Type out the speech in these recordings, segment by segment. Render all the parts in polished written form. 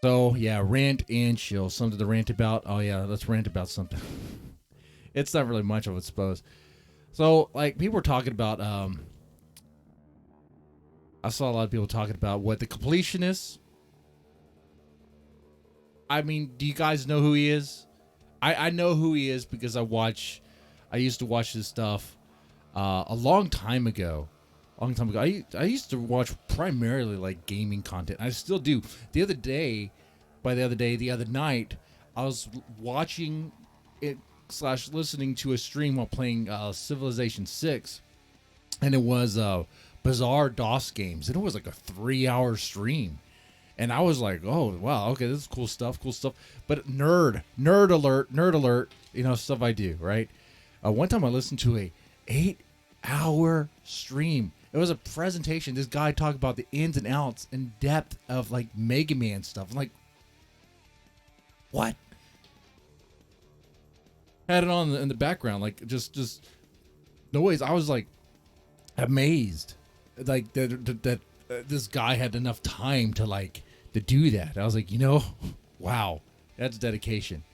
So yeah, rant and chill. Something to rant about. Oh yeah, let's rant about something. It's not really much, I would suppose. So like people were talking about. I saw a lot of people talking about what the completionist. I mean, do you guys know who he is? I know who he is because I used to watch his stuff a long time ago. A long time ago. I used to watch primarily like gaming content. I still do. The other night, I was watching it slash listening to a stream while playing Civilization 6. And it was bizarre DOS games. And it was like a 3-hour stream. And I was like, oh, wow, okay, this is cool stuff. But nerd alert, stuff I do, right? One time I listened to a 8-hour stream. It was a presentation. This guy talked about the ins and outs and depth of like Mega Man stuff. I'm like, what? Had it on in the background, like just noise. I was like amazed, like that this guy had enough time to do that. I was like, wow, that's dedication.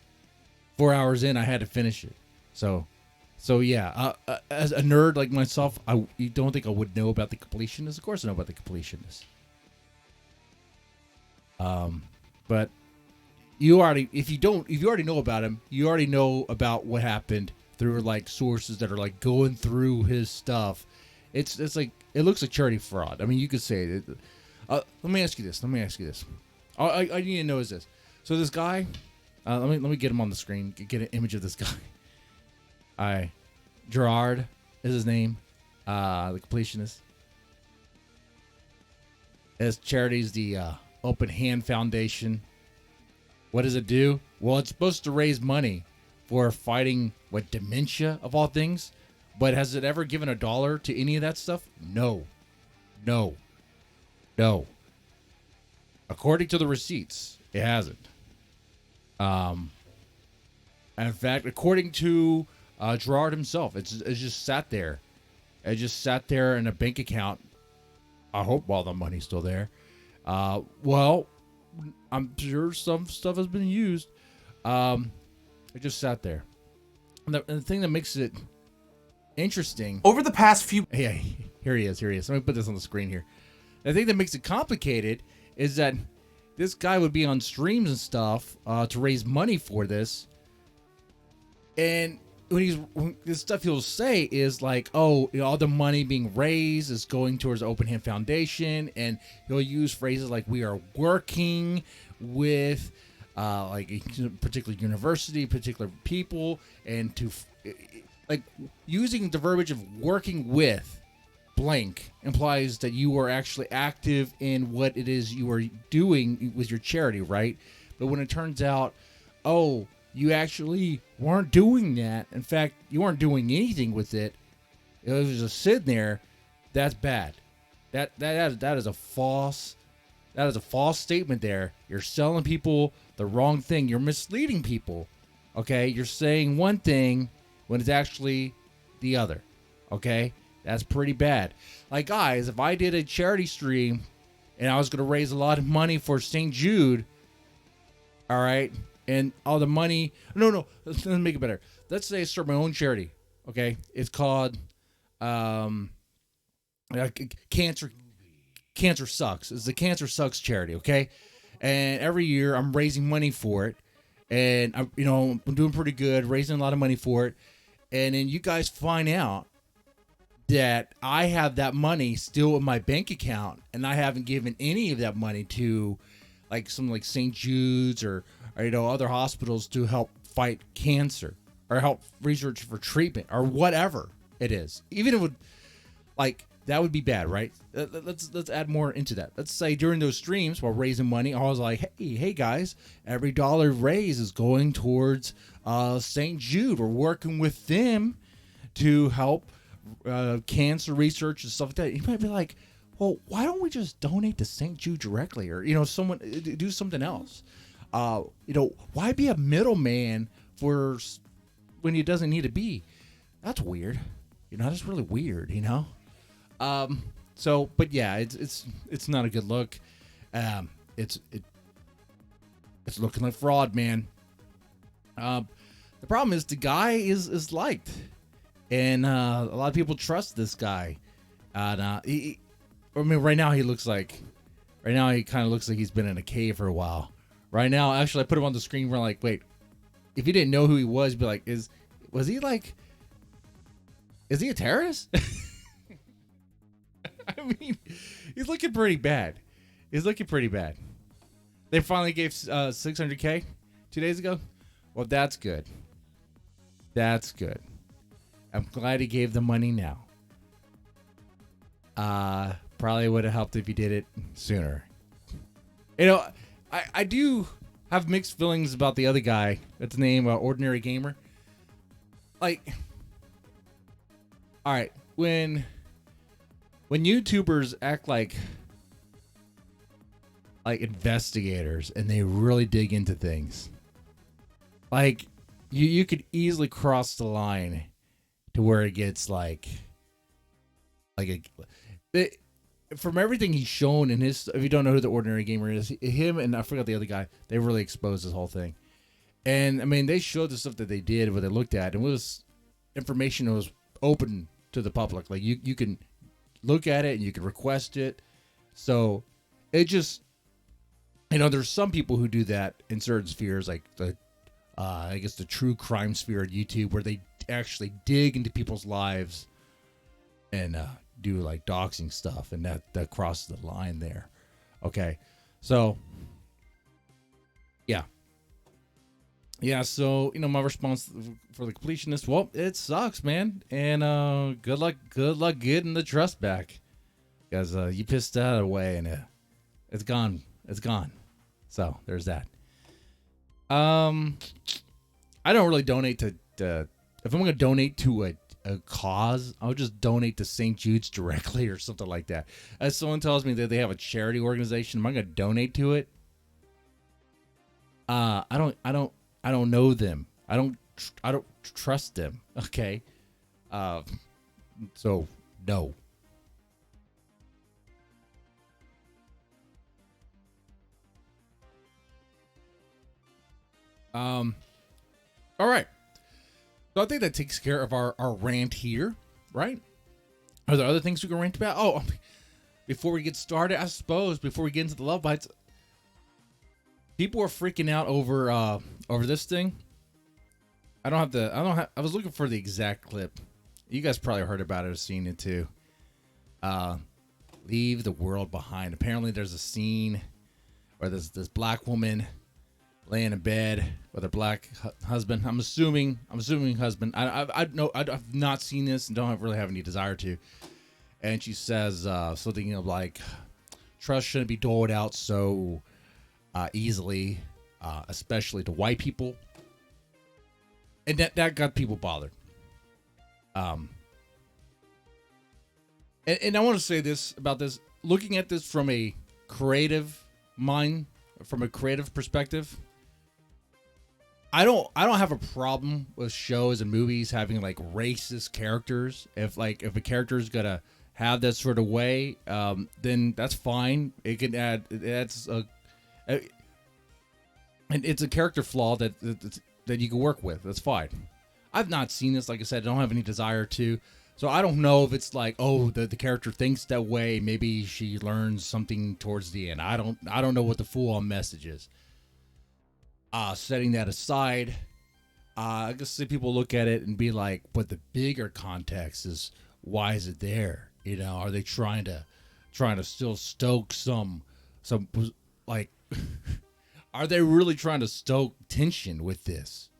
4 hours in, I had to finish it. So yeah, as a nerd like myself, you don't think I would know about the completionist? Of course I know about the completionist. But if you already know about him, you already know about what happened through like sources that are like going through his stuff. It's like it looks like charity fraud. I mean, you could say it. Let me ask you this. I need to know is this. So this guy, let me get him on the screen. Get an image of this guy. Gerard is his name. The completionist. His charity's the Open Hand Foundation. What does it do? Well, it's supposed to raise money for fighting dementia of all things. But has it ever given $1 to any of that stuff? No. According to the receipts, it hasn't. And in fact, according to Gerard himself, it's just sat there. It just sat there in a bank account. I hope while the money's still there. Well, I'm sure some stuff has been used. It just sat there. And the thing that makes it interesting. Over the past few... Yeah, here he is. Let me put this on the screen here. The thing that makes it complicated is that this guy would be on streams and stuff to raise money for this. And when the stuff he'll say is like, oh, all the money being raised is going towards the Open Hand Foundation. And he'll use phrases like, we are working with like a particular university, particular people, and to... like using the verbiage of working with blank implies that you are actually active in what it is you are doing with your charity, right? But when it turns out, oh, you actually weren't doing that. In fact, you weren't doing anything with it. It was just sitting there. That's bad. That is a false statement there. You're selling people the wrong thing. You're misleading people. Okay? You're saying one thing when it's actually the other. Okay? That's pretty bad. Like, guys, if I did a charity stream and I was going to raise a lot of money for St. Jude, all right, and all the money... No, let's make it better. Let's say I start my own charity, okay? It's called Cancer Sucks. It's the Cancer Sucks charity, okay? And every year I'm raising money for it. And, I'm doing pretty good, raising a lot of money for it. And then you guys find out that I have that money still in my bank account, and I haven't given any of that money to like St. Jude's or other hospitals to help fight cancer or help research for treatment or whatever it is. Even if it would, that would be bad, right? Let's add more into that. Let's say during those streams while raising money, I was like, hey guys, every dollar raised is going towards St. Jude. We're working with them to help cancer research and stuff like that. You might be like, well, why don't we just donate to St. Jude directly, or someone do something else? Why be a middleman for when it doesn't need to be? That's weird. That's really weird. But yeah, it's not a good look. It's looking like fraud, man. The problem is the guy is liked, and a lot of people trust this guy. And right now he looks like, right now he kind of looks like he's been in a cave for a while. Right now, actually, I put him on the screen. We're like, wait, if you didn't know who he was, be like, is he a terrorist? I mean, he's looking pretty bad. He's looking pretty bad. They finally gave 600K 2 days ago. Well, that's good. That's good. I'm glad he gave the money now. Probably would have helped if he did it sooner. You know, I do have mixed feelings about the other guy. That's the name, Ordinary Gamer. Like, all right, when YouTubers act like investigators and they really dig into things, like you could easily cross the line to where it gets from everything he's shown in his. If you don't know who the Ordinary Gamer is, him and I forgot the other guy, they really exposed this whole thing. And I mean, they showed the stuff that they did, what they looked at, and it was information that was open to the public. Like you can look at it and you can request it. So it just, there's some people who do that in certain spheres, like the I guess the true crime sphere at YouTube, where they actually dig into people's lives and do like doxing stuff, and that crosses the line there. Okay, so yeah. So my response for the completionist, well, it sucks, man, and good luck getting the trust back, because you pissed that away and it's gone. So there's that. I don't really donate to if I'm going to donate to a cause, I'll just donate to St. Jude's directly or something like that. As someone tells me that they have a charity organization, am I going to donate to it? I don't know them. I don't trust them. Okay. So no. All right. So I think that takes care of our rant here, right? Are there other things we can rant about? Oh, before we get started, I suppose, before we get into the love bites, people are freaking out over this thing. I was looking for the exact clip. You guys probably heard about it or seen it too. Leave the world behind. Apparently there's a scene where there's this black woman laying in bed with her black husband. I'm assuming husband. I've not seen this and don't really have any desire to. And she says something like, trust shouldn't be doled out so easily, especially to white people. And that got people bothered. And I want to say this about this. Looking at this from a creative mind, from a creative perspective, I don't have a problem with shows and movies having like racist characters. If a character is gonna have that sort of way, then that's fine. It can add and it's a character flaw that you can work with. That's fine. I've not seen this. Like I said, I don't have any desire to. So I don't know if it's like, oh, the character thinks that way. Maybe she learns something towards the end. I don't know what the full-on message is. Setting that aside, I guess people look at it and be like, but the bigger context is, why is it there? Are they trying to still stoke some like, are they really trying to stoke tension with this?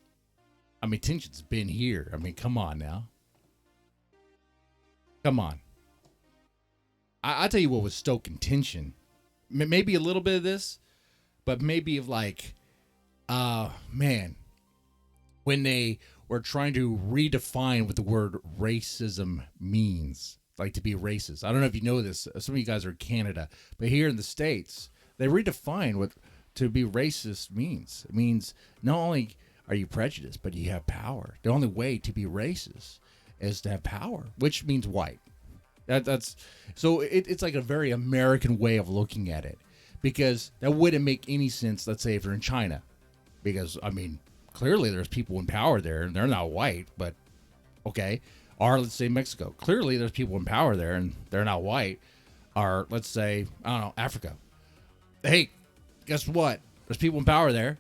I mean, tension's been here. I mean, come on now. Come on. I tell you what was stoking tension. Maybe a little bit of this, but maybe of like, man, when they were trying to redefine what the word racism means, like to be racist. I don't know if you know this. Some of you guys are in Canada, but here in the States, they redefine what to be racist means. It means not only are you prejudiced, but you have power. The only way to be racist is to have power, which means white. That's so it's like a very American way of looking at it. because that wouldn't make any sense. Let's say if you're in China, because I mean, clearly there's people in power there, and they're not white, but okay. Or let's say Mexico. Clearly there's people in power there, and they're not white. Or let's say, I don't know, Africa. Hey, guess what? There's people in power there,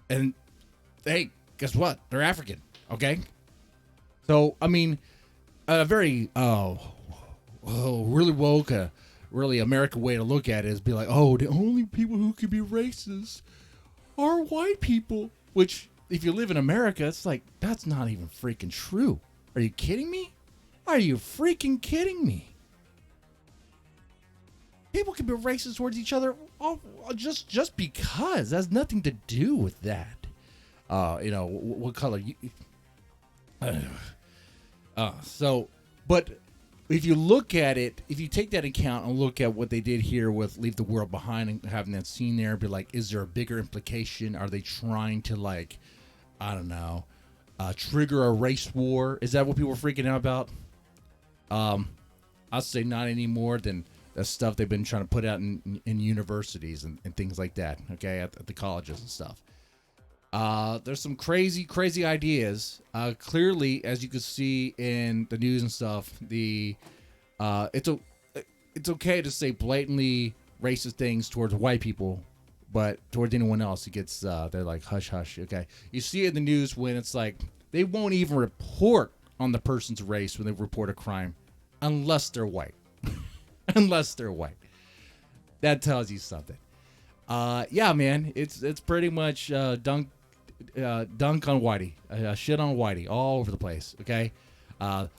and hey, guess what? They're African. Okay. So I mean, a very really woke, really American way to look at it is be like, oh, the only people who can be racist are white people. Which, if you live in America, it's like, that's not even freaking true. Are you kidding me? Are you freaking kidding me? People can be racist towards each other just because. That has nothing to do with that. What color you... but if you look at it, if you take that account and look at what they did here with Leave the World Behind and having that scene there, be like, is there a bigger implication? Are they trying to, like, I don't know, trigger a race war? Is that what people are freaking out about? I'll say not anymore than the stuff they've been trying to put out in universities and things like that, okay, at the colleges and stuff. There's some crazy ideas. Clearly, as you can see in the news and stuff, it's okay to say blatantly racist things towards white people, but towards anyone else, it gets they're like hush hush. Okay, you see it in the news when it's like they won't even report on the person's race when they report a crime, unless they're white. Unless they're white, that tells you something. Yeah, man, it's pretty much dunk on Whitey, shit on Whitey all over the place. Okay,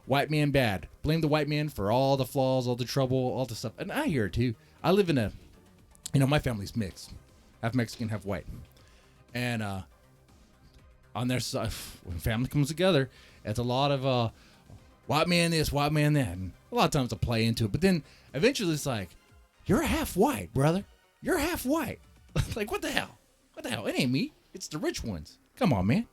white man bad. Blame the white man for all the flaws, all the trouble, all the stuff. And I hear it too. I live in my family's mixed, half Mexican, half white, and on their side, when family comes together, it's a lot of white man this, white man that, and a lot of times I play into it. But then eventually it's like, you're half white, brother. You're half white. Like, what the hell? What the hell? It ain't me. It's the rich ones. Come on, man.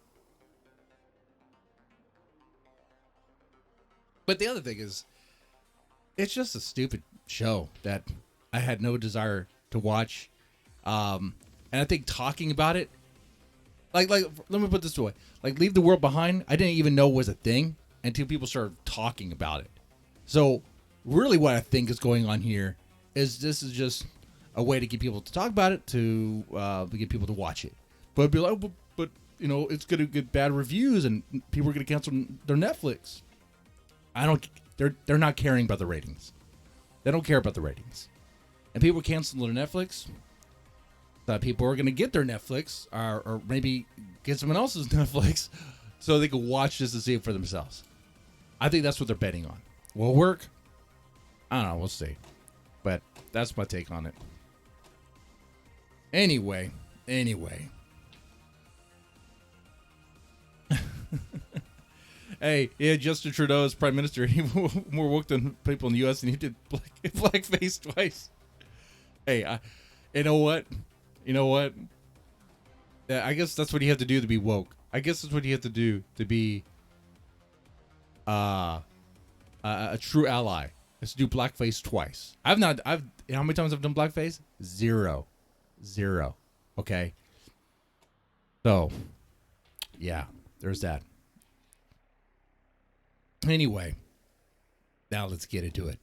But the other thing is, it's just a stupid show that I had no desire to watch. And I think talking about it, like, let me put this away. Like, Leave the World Behind, I didn't even know was a thing until people started talking about it. So, really what I think is going on here is this is just a way to get people to talk about it, to get people to watch it. But be like, but it's going to get bad reviews and people are going to cancel their Netflix. They're not caring about the ratings. They don't care about the ratings. And people cancel their Netflix. That people are going to get their Netflix or maybe get someone else's Netflix so they can watch this and see it for themselves. I think that's what they're betting on. Will it work? I don't know. We'll see. But that's my take on it. Anyway. Hey, yeah, Justin Trudeau is prime minister. He more woke than people in the U.S. and he did blackface twice. Hey, you know what? I guess that's what you have to do to be woke. I guess that's what you have to do to be a true ally. Is to do blackface twice. How many times I've done blackface? Zero. Okay. So, yeah, there's that. Anyway, now let's get into it.